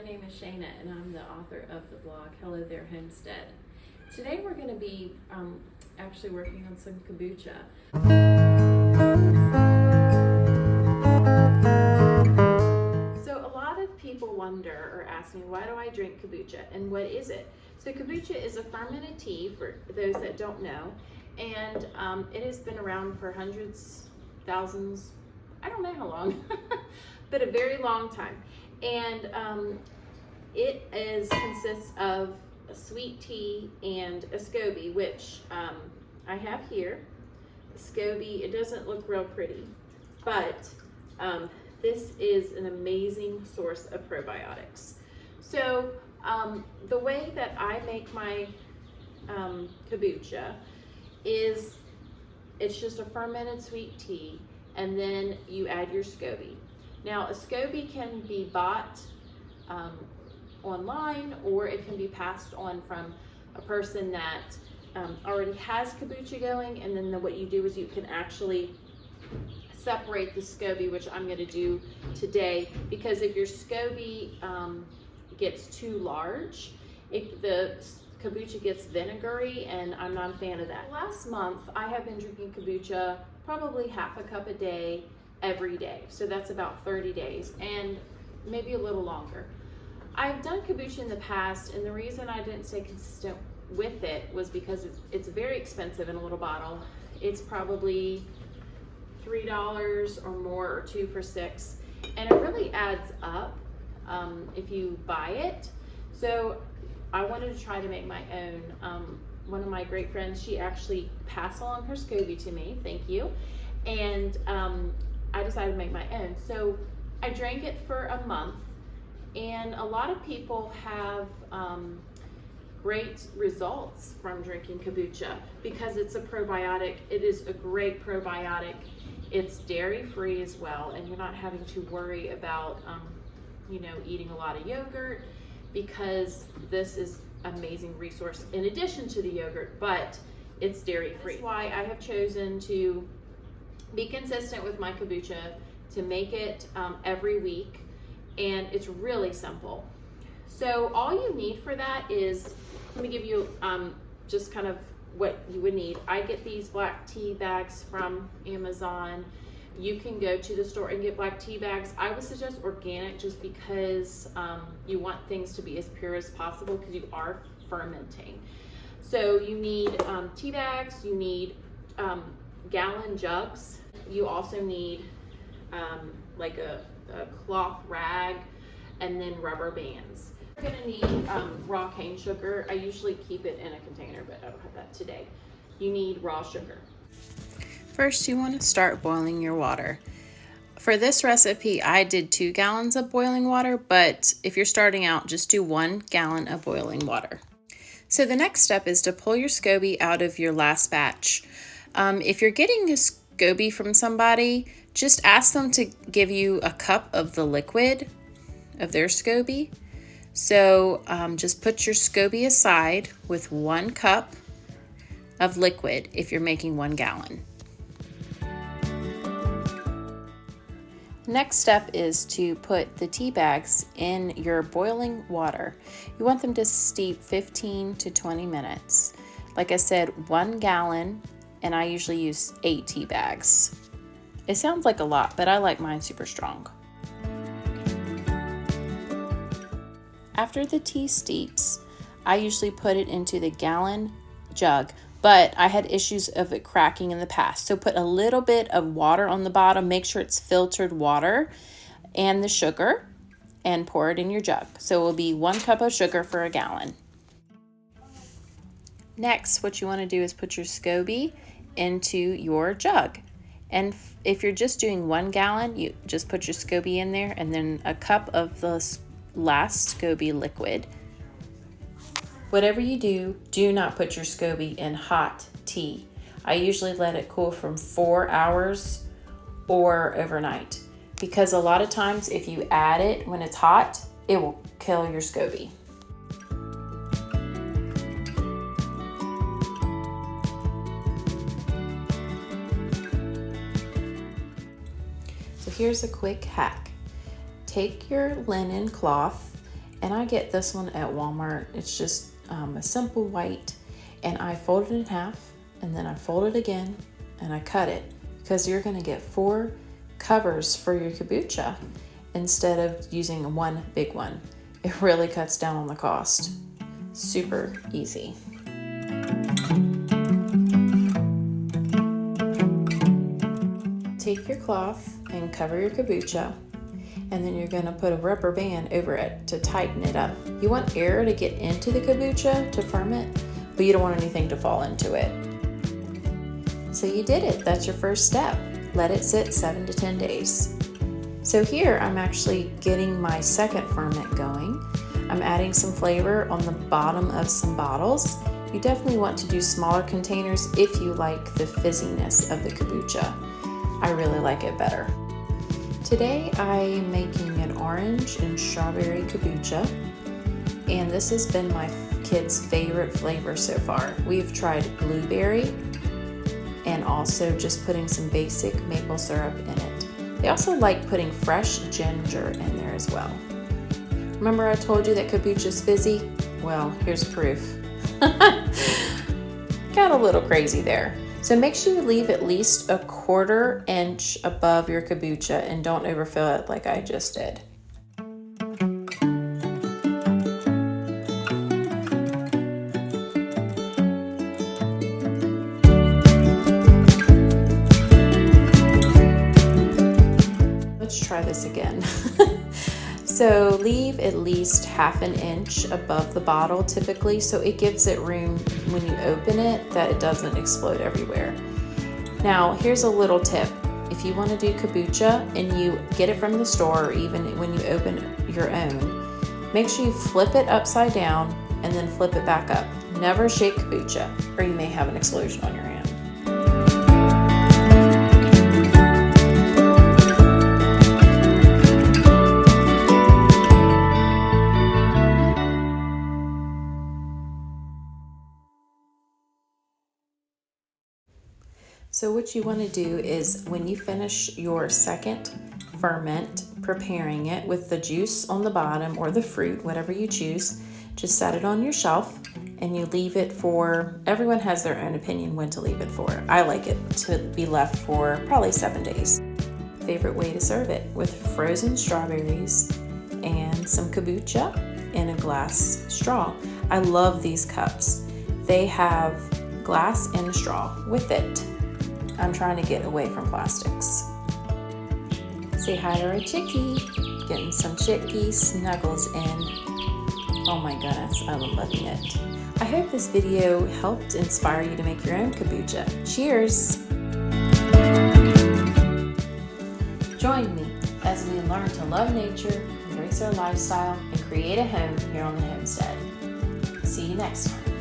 name is Shayna and I'm the author of the blog Hello There Homestead. Today we're going to be actually working on some kombucha. So a lot of people wonder or ask me, why do I drink kombucha and what is it? So kombucha is a fermented tea, for those that don't know, and it has been around for hundreds, thousands, I don't know how long, but a very long time. And it consists of a sweet tea and a SCOBY, which I have here. The SCOBY, it doesn't look real pretty, but this is an amazing source of probiotics. So the way that I make my kombucha is it's just a fermented sweet tea, and then you add your SCOBY. Now, a SCOBY can be bought online, or it can be passed on from a person that already has kombucha going, and then what you do is you can actually separate the SCOBY, which I'm going to do today, because if your SCOBY gets too large, the kombucha gets vinegary, and I'm not a fan of that. Last month, I have been drinking kombucha probably half a cup a day, every day. So that's about 30 days, and maybe a little longer. I've done kombucha in the past, and the reason I didn't stay consistent with it was because it's very expensive in a little bottle. It's probably $3 or more, or 2 for $6, and it really adds up if you buy it. So I wanted to try to make my own. One of my great friends, she actually passed along her SCOBY to me, thank you, and I decided to make my own. So I drank it for a month, and a lot of people have great results from drinking kombucha because it's a probiotic. It is a great probiotic. It's dairy free as well, and you're not having to worry about eating a lot of yogurt, because this is an amazing resource in addition to the yogurt, but it's dairy free. That's why I have chosen to be consistent with my kombucha, to make it every week, and it's really simple. So all you need for that is, let me give you just kind of what you would need. I get these black tea bags from Amazon. You can go to the store and get black tea bags. I would suggest organic, just because you want things to be as pure as possible, because you are fermenting. So you need tea bags, you need gallon jugs. You also need like a cloth rag, and then rubber bands. You're gonna need raw cane sugar. I usually keep it in a container, but I don't have that today. You need raw sugar. First, you want to start boiling your water. For this recipe, I did 2 gallons of boiling water, but if you're starting out, just do 1 gallon of boiling water. So the next step is to pull your SCOBY out of your last batch. If you're getting a SCOBY from somebody, just ask them to give you a cup of the liquid of their SCOBY. So just put your SCOBY aside with 1 cup of liquid if you're making 1 gallon. Next step is to put the tea bags in your boiling water. You want them to steep 15 to 20 minutes. Like I said, 1 gallon, and I usually use 8 tea bags. It sounds like a lot, but I like mine super strong. After the tea steeps, I usually put it into the gallon jug, but I had issues of it cracking in the past. So put a little bit of water on the bottom, make sure it's filtered water, and the sugar, and pour it in your jug. So it will be 1 cup of sugar for a gallon. Next, what you want to do is put your SCOBY into your jug. And if you're just doing 1 gallon, you just put your SCOBY in there, and then a cup of the last SCOBY liquid. Whatever you do, do not put your SCOBY in hot tea. I usually let it cool from 4 hours or overnight, because a lot of times if you add it when it's hot, it will kill your SCOBY. So here's a quick hack. Take your linen cloth And I get this one at Walmart. It's just a simple white, and I fold it in half, and then I fold it again, and I cut it, because you're gonna get 4 covers for your kombucha instead of using one big one. It really cuts down on the cost. Super easy. Take your cloth and cover your kombucha, and then you're gonna put a rubber band over it to tighten it up. You want air to get into the kombucha to ferment, but you don't want anything to fall into it. So you did it, that's your first step. Let it sit 7 to 10 days. So here I'm actually getting my second ferment going. I'm adding some flavor on the bottom of some bottles. You definitely want to do smaller containers if you like the fizziness of the kombucha. I really like it better. Today I am making an orange and strawberry kombucha, and this has been my kids' favorite flavor so far. We've tried blueberry and also just putting some basic maple syrup in it. They also like putting fresh ginger in there as well. Remember I told you that kombucha's fizzy? Well, here's proof. Got a little crazy there. So make sure you leave at least a 1/4 inch above your kombucha and don't overfill it like I just did. Let's try this again. So leave at least 1/2 inch above the bottle typically, so it gives it room when you open it that it doesn't explode everywhere. Now here's a little tip. If you want to do kombucha and you get it from the store, or even when you open your own, make sure you flip it upside down and then flip it back up. Never shake kombucha or you may have an explosion on your hand. So what you want to do is when you finish your second ferment, preparing it with the juice on the bottom or the fruit, whatever you choose, just set it on your shelf and you leave it for, everyone has their own opinion when to leave it for. I like it to be left for probably 7 days. Favorite way to serve it, with frozen strawberries and some kombucha in a glass straw. I love these cups. They have glass and a straw with it. I'm trying to get away from plastics. Say hi to our chickie. Getting some chickie snuggles in. Oh my goodness, I'm loving it. I hope this video helped inspire you to make your own kombucha. Cheers! Join me as we learn to love nature, embrace our lifestyle, and create a home here on the Homestead. See you next time.